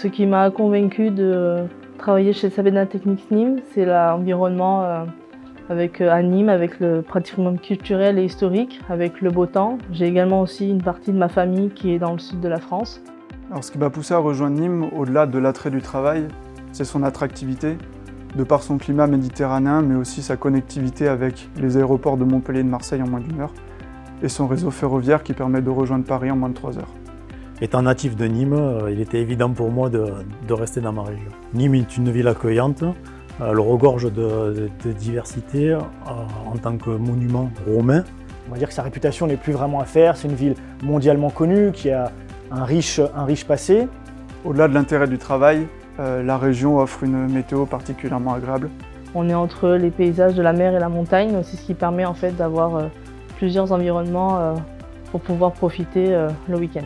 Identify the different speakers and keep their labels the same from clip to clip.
Speaker 1: Ce qui m'a convaincue de travailler chez Sabena Technics Nîmes, c'est l'environnement à Nîmes, avec le patrimoine culturel et historique, avec le beau temps. J'ai également aussi une partie de ma famille qui est dans le sud de la France.
Speaker 2: Alors, ce qui m'a poussé à rejoindre Nîmes, au-delà de l'attrait du travail, c'est son attractivité, de par son climat méditerranéen, mais aussi sa connectivité avec les aéroports de Montpellier et de Marseille en moins d'1 heure, et son réseau ferroviaire qui permet de rejoindre Paris en moins de 3 heures.
Speaker 3: Étant natif de Nîmes, il était évident pour moi de rester dans ma région. Nîmes est une ville accueillante, elle regorge de diversité en tant que monument romain.
Speaker 4: On va dire que sa réputation n'est plus vraiment à faire, c'est une ville mondialement connue qui a un riche passé.
Speaker 2: Au-delà de l'intérêt du travail, la région offre une météo particulièrement agréable.
Speaker 1: On est entre les paysages de la mer et la montagne, c'est ce qui permet en fait d'avoir plusieurs environnements pour pouvoir profiter le week-end.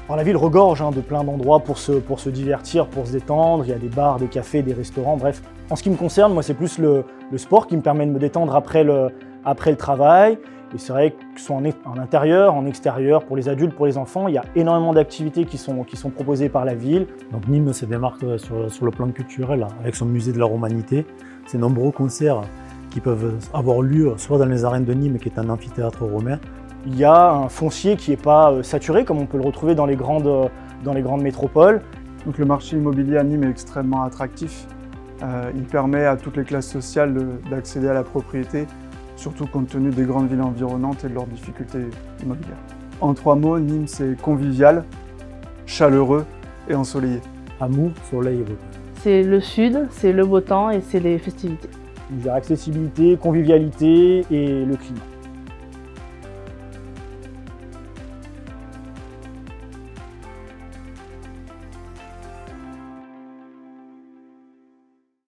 Speaker 4: Alors, la ville regorge de plein d'endroits pour se divertir, pour se détendre. Il y a des bars, des cafés, des restaurants, bref. En ce qui me concerne, moi, c'est plus le sport qui me permet de me détendre après le travail. Et c'est vrai que ce soit en intérieur, en extérieur, pour les adultes, pour les enfants, il y a énormément d'activités qui sont proposées par la ville.
Speaker 3: Donc Nîmes se démarque sur le plan culturel avec son musée de la Romanité. Ces nombreux concerts qui peuvent avoir lieu soit dans les arènes de Nîmes, qui est un amphithéâtre romain.
Speaker 4: Il y a un foncier qui n'est pas saturé, comme on peut le retrouver dans les grandes métropoles.
Speaker 2: Donc le marché immobilier à Nîmes est extrêmement attractif. Il permet à toutes les classes sociales d'accéder à la propriété, surtout compte tenu des grandes villes environnantes et de leurs difficultés immobilières. En 3 mots, Nîmes c'est convivial, chaleureux et ensoleillé.
Speaker 3: Amour, soleil et beauté.
Speaker 1: C'est le sud, c'est le beau temps et c'est les festivités.
Speaker 4: Il y a accessibilité, convivialité et le climat.